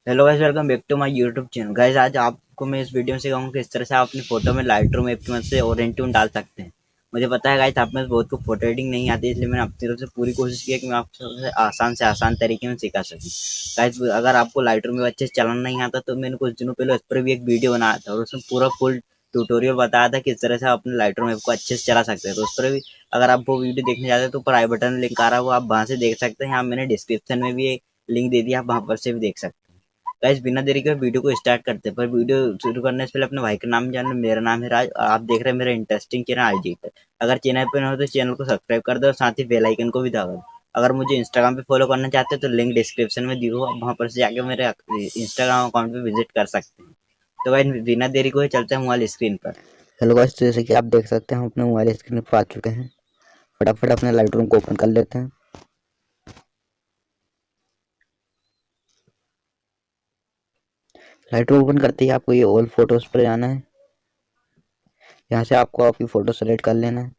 Hello guys, welcome back to my YouTube channel. Guys, आज आपको मैं इस वीडियो में सिखाऊंगा कि किस तरह से आप अपनी फोटो में लाइटरूम ऐप की मदद से ओरिएंटून डाल सकते हैं। मुझे पता है गाइस, आप में बहुत को फोटो एडिटिंग नहीं आती, इसलिए मैंने अपनी तरफ से पूरी कोशिश की है कि मैं आपको सबसे आसान तरीके में सिखा सकूं। गाइस, अगर आपको लाइटरूम में अच्छे से चलाना नहीं आता तो मैंने कुछ दिनों पहले उस पर भी एक वीडियो बनाया था और उसमें पूरा फुल ट्यूटोरियल बताया था किस तरह से आप अपने लाइटरूम ऐप को अच्छे से चला सकते हैं। तो उस पर भी अगर आप वो वीडियो देखने जाते हैं तो ऊपर आई बटन में लिंक आ रहा है, वो आप वहां से देख सकते हैं। यहाँ मैंने डिस्क्रिप्शन में भी एक लिंक दे दिया, आप वहां पर से भी देख सकते हैं। गाइस, बिना देरी के वीडियो को स्टार्ट करते हैं। पर वीडियो शुरू करने से पहले अपने भाई का नाम जान लो। मेरा नाम है राज और आप देख रहे हैं मेरा इंटरेस्टिंग चैनल आईजी पर। अगर चैनल पे न हो तो चैनल को सब्सक्राइब कर दो और साथ ही बेल आइकन को भी दबा दो। अगर मुझे इंस्टाग्राम पे फॉलो करना चाहते हैं तो लिंक डिस्क्रिप्शन में दी हो, आप वहाँ पर से जाके मेरे इंस्टाग्राम अकाउंट पे विजिट कर सकते हैं। तो गाइस, बिना देरी को ही चलते हैं मोबाइल स्क्रीन पर। हेलो गाइस, जैसे कि आप देख सकते हैं हम अपने मोबाइल स्क्रीन पर आ चुके हैं। फटाफट अपने लाइटरूम को ओपन कर लेते हैं। लाइटरूम ओपन करते ही आपको ये ऑल फोटोज पर जाना है। यहाँ से आपको आपकी फोटो सेलेक्ट कर लेना है।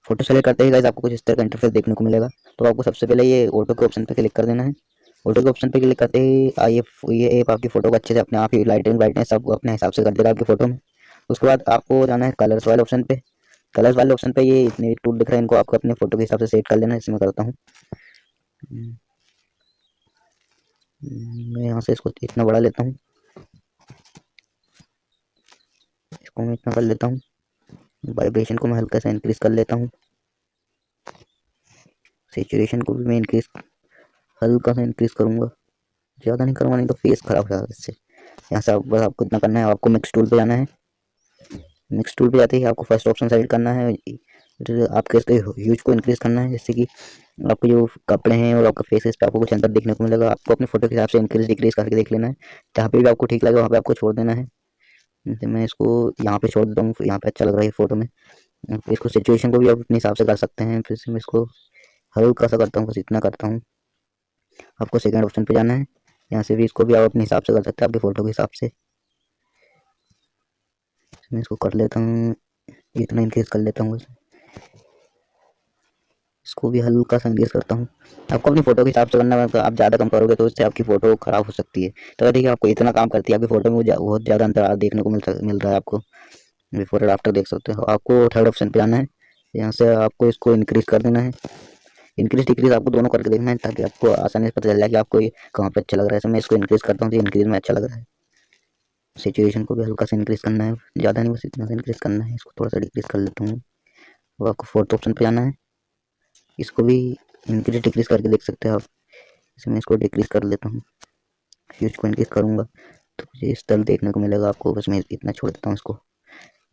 फोटो सेलेक्ट करते ही गाइस आपको कुछ इस तरह का इंटरफेस देखने को मिलेगा। तो आपको सबसे पहले ये ऑटो के ऑप्शन पे क्लिक कर देना है। ऑटो के ऑप्शन पे क्लिक करते ही ये ऐप आपकी फोटो को अच्छे से अपने आप ही लाइटिंग ब्राइटनेस सब अपने हिसाब से कर देगा आपकी फोटो में। उसके बाद आपको जाना है कलर्स वाले ऑप्शन पे। कलर्स वाले ऑप्शन पे ये इतने टूल दिख रहे हैं, इनको आपको अपने फोटो के हिसाब से सेट कर लेना है। इसमें करता हूँ मैं यहाँ से इसको इतना बड़ा लेता हूँ, इसको मैं इतना कर लेता हूँ। वाइब्रेशन को मैं हल्का सा इंक्रीज कर लेता हूँ। सेचुरेशन को भी मैं हल्का सा इंक्रीज करूँगा, ज़्यादा नहीं करूँगा, नहीं तो फेस खराब हो जाएगा इससे। यहाँ से बस आपको इतना करना है। आपको मिक्स टूल पे जाना है। मिक्स टूल पे जाते ही आपको फर्स्ट ऑप्शन सेलेक्ट करना है। आपके इसके ह्यूज को इंक्रीज करना है, जैसे कि आपके जो कपड़े हैं और आपका फेस पे आपको कुछ अंतर देखने को मिलेगा। आपको अपने फोटो के हिसाब से इंक्रीज डिक्रीज करके देख लेना है। जहाँ पे भी आपको ठीक लगे वहाँ पे आपको छोड़ देना है। जैसे मैं इसको यहाँ पे छोड़ देता हूँ, यहाँ पे अच्छा लग रहा है फोटो में। इसको सिचुएशन को भी आप अपने हिसाब से कर सकते हैं। फिर से मैं इसको हल्का सा करता हूँ, बस इतना करता हूँ। आपको सेकंड ऑप्शन पे जाना है। यहाँ से भी इसको भी आप अपने हिसाब से कर सकते हैं, आपके फोटो के हिसाब से। मैं इसको कर लेता हूँ, इतना इंक्रीज कर लेता हूँ। इसको भी हल्का सा इंक्रीज करता हूँ। आपको अपनी फोटो के हिसाब से करना है। आप ज़्यादा कम करोगे तो इससे आपकी फोटो खराब हो सकती है। तो देखिए आपको इतना काम करती है, आपकी फोटो में बहुत ज़्यादा अंतर देखने को मिल रहा है आपको। बिफोर और आफ्टर देख सकते हो। आपको थर्ड ऑप्शन पे जाना है। यहाँ से आपको इसको इंक्रीज कर देना है। इंक्रीज डिक्रीज आपको दोनों करके देखना है, ताकि आपको आसानी से पता चल जाए कि आपको ये कहाँ पे अच्छा लग रहा है। मैं इसको इंक्रीज करता हूँ तो इंक्रीज में अच्छा लग रहा है। सिचुएशन को भी हल्का सा इंक्रीज करना है, ज़्यादा नहीं, बस इतना सा इंक्रीज करना है। इसको थोड़ा सा डिक्रीज कर लेता हूँ। और आपको फोर्थ ऑप्शन पे जाना है। इसको भी इंक्रीज डिक्रीज करके देख सकते हैं आप। इसमें मैं इसको डिक्रीज कर लेता हूँ। ह्यूज को इंक्रीज करूँगा तो मुझे इस तरह देखने को मिलेगा आपको। बस मैं इतना छोड़ देता हूँ इसको।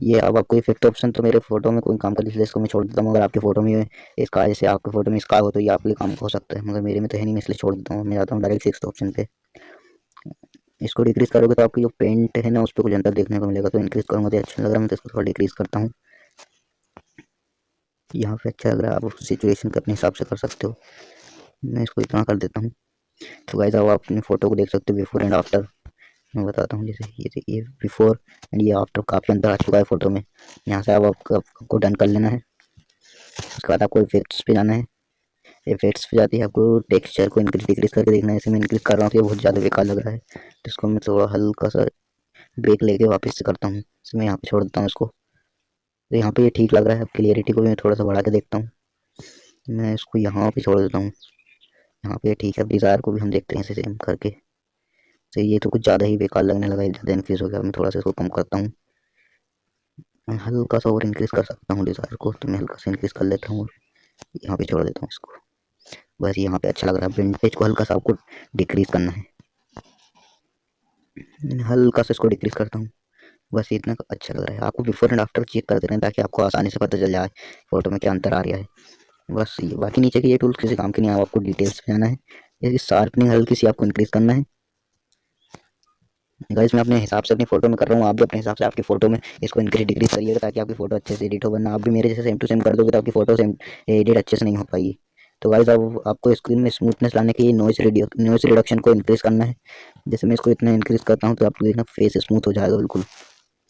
ये अब आपको ये फिफ्थ ऑप्शन तो मेरे फोटो में कोई काम कर, इसलिए इसको मैं छोड़ देता हूँ। अगर आपकी फोटो में इसका, जैसे आपके फोटो में इसका हो तो ये आपके लिए काम हो सकता है, मगर मेरे में तो है नहीं, मैं इसलिए छोड़ देता हूँ। मैं जाता हूँ डायरेक्ट सिक्स्थ ऑप्शन पे। इसको डिक्रीज करोगे तो आपकी जो पेंट है ना, उस पर कुछ अंतर देखने को मिलेगा। तो इंक्रीज करूँगा तो अच्छा लग रहा है, मैं तो इसको थोड़ा डिक्रीज करता हूँ। यहाँ पे अच्छा लग रहा है, आप सिचुएशन के अपने हिसाब से कर सकते हो। मैं इसको इतना कर देता हूँ। तो गाइस, आप अपनी फोटो को देख सकते हो बिफोर एंड आफ्टर। मैं बताता हूँ, जैसे ये बिफोर एंड ये आफ्टर काफ़ी अंतर आ चुका है फोटो में। यहाँ से आप आपको डन कर लेना है। उसके बाद आपको इफेक्ट्स पे जाना है। इफेक्ट्स पे जाती है आपको टेक्सचर को इंक्रीज डिक्रीज करके देखना है। जैसे मैं इंक्रीज कर रहा हूँ तो ये बहुत ज़्यादा बेकार लग रहा है, तो इसको मैं थोड़ा हल्का सा ब्रेक लेके वापस से करता हूँ। इसमें मैं यहाँ पे छोड़ देता हूँ इसको। तो यहाँ पे ये ठीक लग रहा है। अब क्लियरिटी को भी मैं थोड़ा सा बढ़ा के देखता हूँ। मैं इसको यहाँ पे छोड़ देता हूँ। यहाँ पे ठीक है। डिज़ायर को भी हम देखते हैं ऐसे सेम करके। तो ये तो कुछ ज़्यादा ही बेकार लगने लगा है, ज़्यादा इंक्रीज हो गया। मैं थोड़ा सा इसको कम करता हूँ। मैं हल्का सा और इंक्रीज कर सकता हूँ डिज़ायर को, तो मैं हल्का सा इंक्रीज कर लेता हूँ और यहाँ पे छोड़ देता हूँ इसको। बस यहाँ पे अच्छा लग रहा है। विंटेज को हल्का सा आपको डिक्रीज करना है। हल्का सा इसको डिक्रीज करता हूँ। बस इतना अच्छा लग रहा है। आपको बिफोर एंड आफ्टर चेक करते रहें, ताकि आपको आसानी से पता चल जाए फोटो में क्या अंतर आ रहा है। बस ये बाकी नीचे के ये टूल्स किसी काम के नहीं। आपको डिटेल्स पे जाना है। ये शार्पनिंग हल्की सी आपको इंक्रीज करना है। गाइस, मैं अपने हिसाब से अपनी फोटो में कर रहा हूँ, आप भी अपने हिसाब से आपकी फोटो में इसको इंक्रीज डिक्रीज करिएगा, ताकि आपकी फोटो अच्छे से एडिट हो। वरना आप भी मेरे जैसे सेम टू सेम कर दोगे तो आपकी फोटो सेम एडिट अच्छे से नहीं हो पाएगी। तो गाइस, अब आपको स्क्रीन में स्मूथनेस लाने के लिए नॉइस रिडक्शन को इंक्रीज करना है। जैसे मैं इसको इतना इंक्रीज करता हूँ तो आपको देखना फेस स्मूथ हो जाएगा बिल्कुल।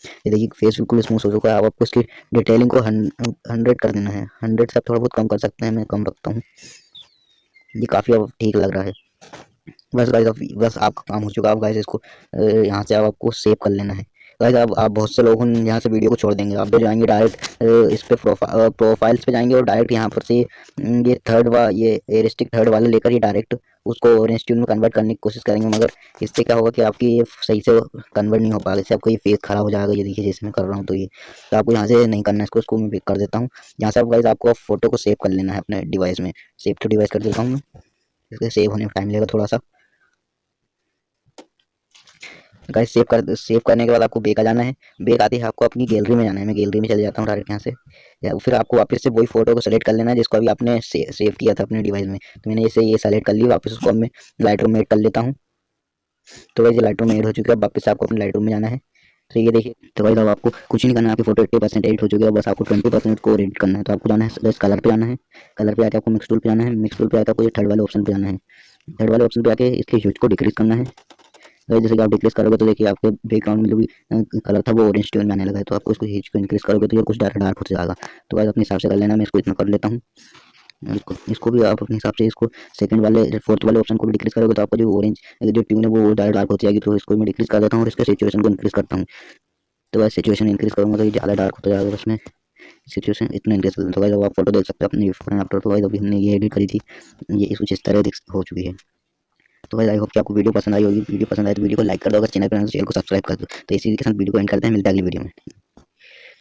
ये देखिए फेस बिल्कुल स्मूथ हो चुका है। अब आपको इसकी डिटेलिंग को 100 कर देना है। 100 से आप थोड़ा बहुत कम कर सकते हैं, मैं कम रखता हूँ। ये काफ़ी अब ठीक लग रहा है। बस गाइस अब बस आपका काम हो चुका है। अब गाइस इसको यहाँ से अब आपको सेव कर लेना है। गाइस अब आप बहुत से लोग यहाँ से वीडियो को छोड़ देंगे, आप जो जाएंगे डायरेक्ट इस पे प्रोफाइल्स पे जाएंगे और डायरेक्ट यहाँ पर से ये ये रिस्ट्रिक्ट थर्ड वाला लेकर ये डायरेक्ट उसको ऑरेंज ट्यून में कन्वर्ट करने की कोशिश करेंगे, मगर इससे क्या होगा कि आपकी ये सही से कन्वर्ट नहीं हो पाएगा, इससे आपका ये फेस खराब हो जाएगा। ये देखिए जैसे मैं कर रहा हूँ, तो ये तो आपको यहाँ से नहीं करना है, इसको मैं पिक कर देता हूँ। यहाँ से आप गाइस आपको फोटो को सेव कर लेना है अपने डिवाइस में। सेव टू डिवाइस कर देता हूँ मैं, इसके सेव होने में टाइम लगेगा थोड़ा सा। गाइस सेव करने के बाद आपको बैक आ जाना है। बैक आते ही आपको अपनी गैलरी में जाना है। मैं गैलरी में चले जाता हूँ डायरेक्ट यहाँ से, या फिर आपको वापस से वही फोटो को सेलेक्ट कर लेना है जिसको अभी आपने सेव किया था अपने डिवाइस में। तो मैंने इसे ये सेलेक्ट कर ली, वापस उसको अब मैं लाइटरूम में ऐड कर लेता हूँ। तो वैसे लाइटरूम में ऐड हो चुकी है। अब वापस से आपको अपने लाइटरूम में जाना है। तो ये देखिए, तो भाई अब आपको कुछ नहीं करना है, आपकी फोटो 80% एडिट हो चुकी है, बस आपको 20% को एडिट करना है। तो आपको जाना है बस कलर पे जाना है। कलर पे आके आपको मिक्स टूल पे जाना है। मिक्स टूल पे आके आपको ये थर्ड वाले ऑप्शन पे जाना है। थर्ड वाले ऑप्शन पे आके इसके ह्यूज को डिक्रीज करना है। तो जैसे कि आप डिक्रीज करोगे तो देखिए आपके बैकग्राउंड में जो भी कलर था वो ऑरेंज टोन में आने लगा है। तो आपको इसको हीच को इंक्रीज करोगे तो ये कुछ डार्क डार्क हो जाएगा। तो भाई अपने हिसाब से कर लेना, मैं इसको इतना कर लेता हूँ। इसको भी आप अपने हिसाब से इसको सेकंड वाले फोर्थ वाले ऑप्शन को भी डिक्रीज करोगे तो आपका जो ऑरेंज जो ट्यून है वो डार्क डार्क हो जाएगी। तो इसको मैं डिक्रीज कर देता हूँ और इसके सिचुएशन को इंक्रीज करता हूँ। तो भाई सिचुएशन इंक्रीज करूँगा तो ये ज़्यादा डार्क होता जाएगा, बस मैं सिचुएशन इतना इंक्रीज कर देता हूँ। तो भाई आप फोटो देख सकते हो अपने बिफोर एंड आफ्टर। तो भाई अभी हमने ये एडिट करी थी, ये कुछ इस तरह हो चुकी है। तो भाई आई होप कि आपको वीडियो पसंद आई होगी। वीडियो पसंद आए तो वीडियो को लाइक कर दो, अगर चैनल पर चैनल को सब्सक्राइब कर दो। तो इसी के साथ वीडियो को एंड करते हैं, मिलते हैं अगली वीडियो में।